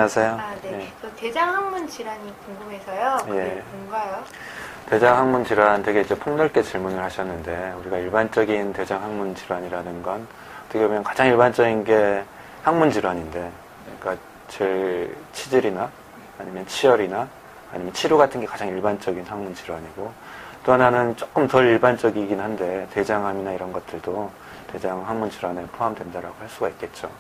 안녕하세요. 네. 예. 저 대장학문 질환이 궁금해서요. 그게 뭔가요? 대장학문 질환 되게 이제 폭넓게 질문을 하셨는데, 우리가 일반적인 대장학문 질환이라는 건 어떻게 보면 가장 일반적인 게 학문 질환인데, 그러니까 제일 치질이나 아니면 치열이나 아니면 치료 같은 게 가장 일반적인 학문 질환이고, 또 하나는 조금 덜 일반적이긴 한데 대장암이나 이런 것들도 대장학문 질환에 포함된다라고 할 수가 있겠죠.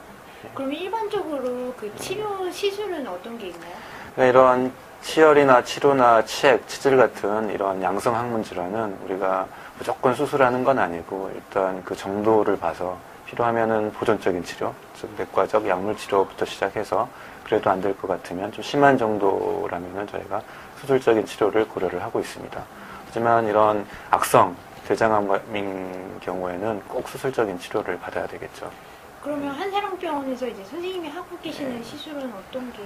그러면 일반적으로 그 치료 시술은 어떤 게 있나요? 그러니까 이런 치열이나 치료나 치액, 치질 같은 이런 양성 학문 질환은 우리가 무조건 수술하는 건 아니고 일단 그 정도를 봐서 필요하면은 보존적인 치료, 즉 내과적 약물 치료부터 시작해서 그래도 안 될 것 같으면 좀 심한 정도라면은 저희가 수술적인 치료를 고려를 하고 있습니다. 하지만 이런 악성 대장암인 경우에는 꼭 수술적인 치료를 받아야 되겠죠. 그러면 한사랑병원에서 이제 선생님이 하고 계시는 시술은 어떤 게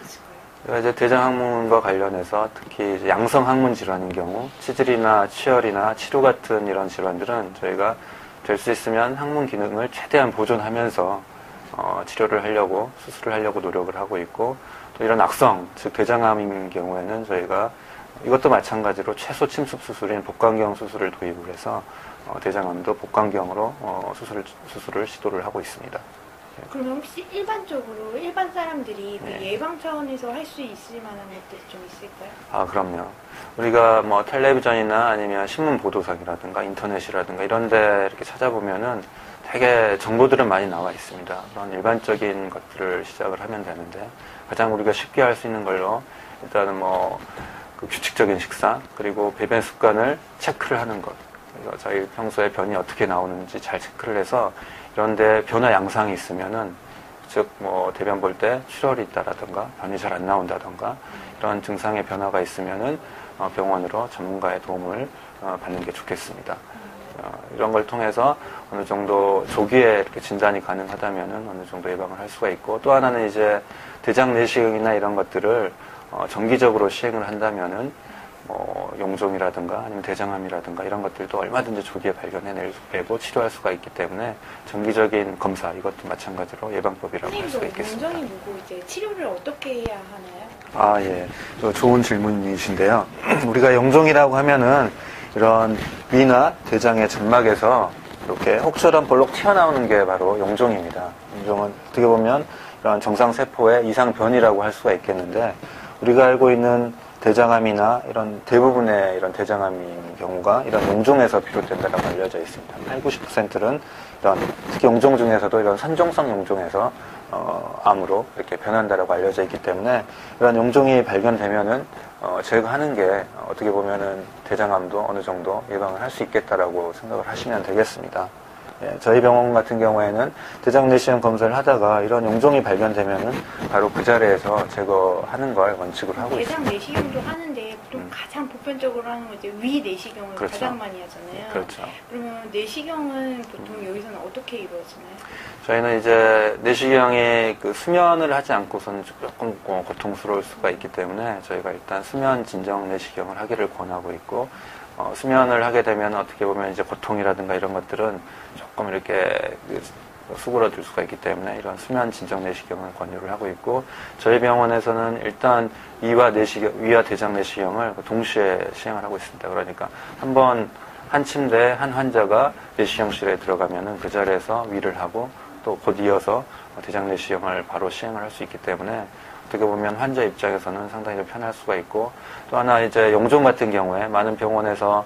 있을까요? 그러니까 이제 대장학문과 관련해서 특히 이제 양성 학문 질환인 경우 치질이나 치열이나 치료 같은 이런 질환들은 저희가 될 수 있으면 학문 기능을 최대한 보존하면서 치료를 하려고 수술을 하려고 노력을 하고 있고, 또 이런 악성 즉 대장암인 경우에는 저희가 이것도 마찬가지로 최소 침습 수술인 복강경 수술을 도입을 해서 대장암도 복강경으로 수술을 시도를 하고 있습니다. 그러면 혹시 일반적으로 일반 사람들이 그 네. 예방 차원에서 할 수 있을 만한 것들이 좀 있을까요? 그럼요. 우리가 뭐 텔레비전이나 아니면 신문 보도상이라든가 인터넷이라든가 이런 데 이렇게 찾아보면은 되게 정보들은 많이 나와 있습니다. 그런 일반적인 것들을 시작을 하면 되는데, 가장 우리가 쉽게 할 수 있는 걸로 일단은 뭐 그 규칙적인 식사, 그리고 배변 습관을 체크를 하는 것. 그래서 저희 평소에 변이 어떻게 나오는지 잘 체크를 해서 이런데 변화 양상이 있으면은, 즉 뭐 대변 볼 때 출혈이 있다라든가 변이 잘 안 나온다든가 이런 증상의 변화가 있으면은 병원으로 전문가의 도움을 받는 게 좋겠습니다. 이런 걸 통해서 어느 정도 조기에 이렇게 진단이 가능하다면은 어느 정도 예방을 할 수가 있고, 또 하나는 이제 대장 내시경이나 이런 것들을 정기적으로 시행을 한다면은 용종이라든가 아니면 대장암이라든가 이런 것들도 얼마든지 조기에 발견해내고 치료할 수가 있기 때문에 정기적인 검사, 이것도 마찬가지로 예방법이라고 할 수가 있겠습니다. 용종이 뭐고 이제 치료를 어떻게 해야 하나요? 예. 좋은 질문이신데요. 우리가 용종이라고 하면은 이런 위나 대장의 점막에서 이렇게 혹처럼 볼록 튀어나오는 게 바로 용종입니다. 용종은 어떻게 보면 이런 정상세포의 이상변이라고 할 수가 있겠는데, 우리가 알고 있는 대장암이나 이런 대부분의 이런 대장암인 경우가 이런 용종에서 비롯된다고 알려져 있습니다. 80~90%는 이런 특히 용종 중에서도 이런 선종성 용종에서 암으로 이렇게 변한다라고 알려져 있기 때문에, 이런 용종이 발견되면은 제거하는 게 어떻게 보면은 대장암도 어느 정도 예방을 할 수 있겠다라고 생각을 하시면 되겠습니다. 저희 병원 같은 경우에는 대장 내시경 검사를 하다가 이런 용종이 발견되면은 바로 그 자리에서 제거하는 걸 원칙으로 하고 있습니다. 대장 내시경도 하는데 보통 가장 보편적으로 하는 거 이제 위 내시경을 그렇죠. 가장 많이 하잖아요. 그렇죠. 그러면 내시경은 보통 여기서는 어떻게 이루어지나요? 저희는 이제 내시경이 그 수면을 하지 않고서는 조금 고통스러울 수가 있기 때문에 저희가 일단 수면 진정 내시경을 하기를 권하고 있고, 수면을 하게 되면 어떻게 보면 이제 고통이라든가 이런 것들은 조금 이렇게 수그러들 수가 있기 때문에 이런 수면 진정 내시경을 권유를 하고 있고, 저희 병원에서는 일단 위와 대장 내시경을 동시에 시행을 하고 있습니다. 그러니까 한 침대에 한 환자가 내시경실에 들어가면은 그 자리에서 위를 하고 또 곧 이어서 대장 내시경을 바로 시행을 할 수 있기 때문에 어떻게 보면 환자 입장에서는 상당히 좀 편할 수가 있고, 또 하나 이제 용종 같은 경우에 많은 병원에서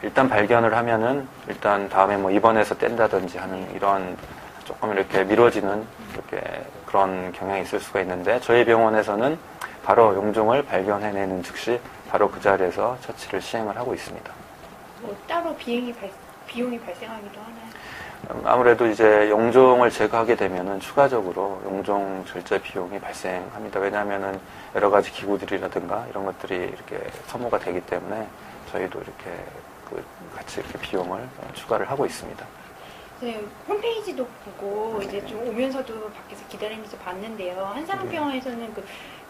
일단 발견을 하면은 일단 다음에 뭐 입원해서 뗀다든지 하는 이런 조금 이렇게 미뤄지는 이렇게 그런 경향이 있을 수가 있는데, 저희 병원에서는 바로 용종을 발견해내는 즉시 바로 그 자리에서 처치를 시행을 하고 있습니다. 따로 비용이 발생하기도 하나요? 아무래도 이제 용종을 제거하게 되면은 추가적으로 용종 절제 비용이 발생합니다. 왜냐하면은 여러 가지 기구들이라든가 이런 것들이 이렇게 소모가 되기 때문에 저희도 이렇게 같이 이렇게 비용을 추가를 하고 있습니다. 네, 홈페이지도 보고 이제 좀 오면서도 밖에서 기다리면서 봤는데요. 한사랑병원에서는 그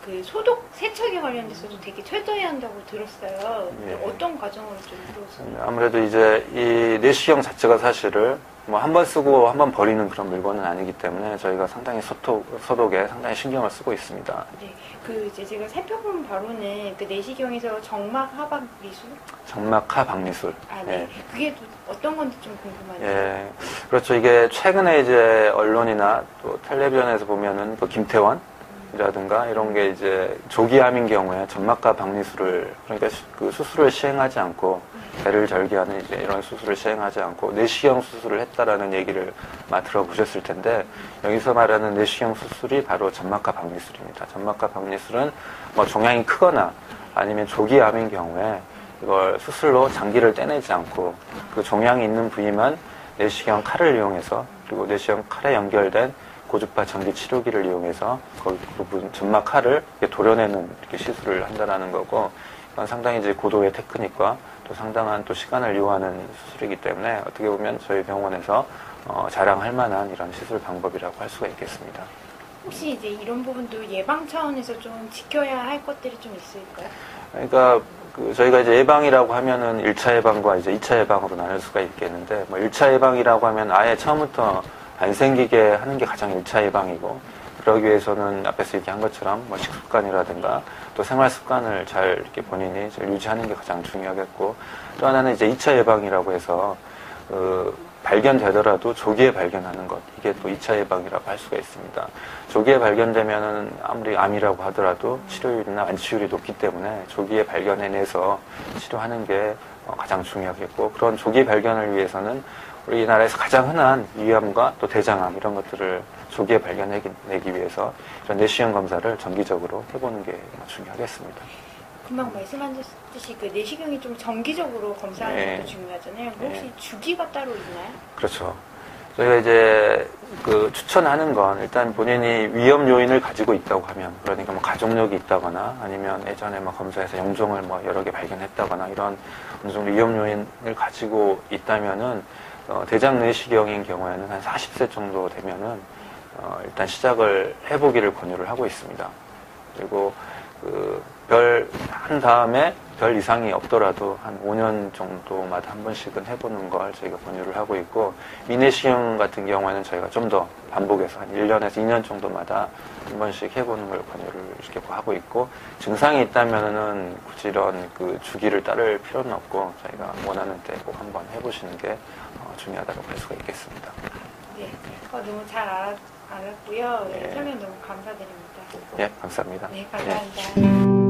그 소독 세척에 관련돼서도 되게 철저해야 한다고 들었어요. 예. 어떤 과정으로 좀 이루어지나요? 아무래도 이제 이 내시경 자체가 사실을 뭐 한 번 쓰고 한 번 버리는 그런 물건은 아니기 때문에 저희가 상당히 소독에 상당히 신경을 쓰고 있습니다. 네, 그 이제 제가 살펴본 바로는 그 내시경에서 정막 하박 미술? 정막하 박리술. 아, 네. 그게 또 어떤 건지 좀 궁금하네요. 예, 그렇죠. 이게 최근에 이제 언론이나 또 텔레비전에서 보면은 그 김태원이라든가 이런 게 이제 조기암인 경우에 점막하 박리술을 그러니까 그 수술을 시행하지 않고 배를 절개하는 이제 이런 수술을 시행하지 않고 내시경 수술을 했다라는 얘기를 아마 들어보셨을 텐데 여기서 말하는 내시경 수술이 바로 점막하 박리술입니다. 점막하 박리술은 뭐 종양이 크거나 아니면 조기암인 경우에 이걸 수술로 장기를 떼내지 않고 그 종양이 있는 부위만 내시경 칼을 이용해서 그리고 내시경 칼에 연결된 고주파 전기 치료기를 이용해서 그 부분 점막 칼을 도려내는 이렇게 시술을 한다라는 거고 이건 상당히 이제 고도의 테크닉과 또 상당한 또 시간을 요하는 수술이기 때문에 어떻게 보면 저희 병원에서 자랑할 만한 이런 시술 방법이라고 할 수가 있겠습니다. 혹시 이제 이런 부분도 예방 차원에서 좀 지켜야 할 것들이 좀 있을까요? 그러니까 저희가 이제 예방이라고 하면은 1차 예방과 이제 2차 예방으로 나눌 수가 있겠는데, 뭐 1차 예방이라고 하면 아예 처음부터 안 생기게 하는 게 가장 1차 예방이고, 그러기 위해서는 앞에서 얘기한 것처럼 뭐 식습관이라든가 또 생활 습관을 잘 이렇게 본인이 잘 유지하는 게 가장 중요하겠고, 또 하나는 이제 2차 예방이라고 해서, 발견되더라도 조기에 발견하는 것. 이게 또 2차 예방이라고 할 수가 있습니다. 조기에 발견되면은 아무리 암이라고 하더라도 치료율이나 완치율이 높기 때문에 조기에 발견해내서 치료하는 게 가장 중요하겠고, 그런 조기 발견을 위해서는 우리나라에서 가장 흔한 위암과 또 대장암 이런 것들을 조기에 발견해내기 위해서 이런 내시경 검사를 정기적으로 해보는 게 중요하겠습니다. 금방 말씀하셨듯이 그 내시경이 좀 정기적으로 검사하는 네. 것도 중요하잖아요. 혹시 네. 주기가 따로 있나요? 그렇죠. 저희가 이제 추천하는 건 일단 본인이 위험 요인을 가지고 있다고 하면, 그러니까 뭐 가족력이 있다거나 아니면 예전에 뭐 검사에서 영종을 뭐 여러 개 발견했다거나 이런 어느 정도 위험 요인을 가지고 있다면은 대장 내시경인 경우에는 한 40세 정도 되면은 일단 시작을 해보기를 권유를 하고 있습니다. 그리고 별 한 다음에 별 이상이 없더라도 한 5년 정도마다 한 번씩은 해보는 걸 저희가 권유를 하고 있고, 미내시경 같은 경우에는 저희가 좀 더 반복해서 한 1년에서 2년 정도마다 한 번씩 해보는 걸 권유를 이렇게 하고 있고, 증상이 있다면은 굳이 이런 주기를 따를 필요는 없고 저희가 원하는 때 꼭 한번 해보시는 게 중요하다고 할 수가 있겠습니다. 네, 너무 잘 알았고요. 네, 네. 설명 너무 감사드립니다. 예, 감사합니다. 네, 감사합니다.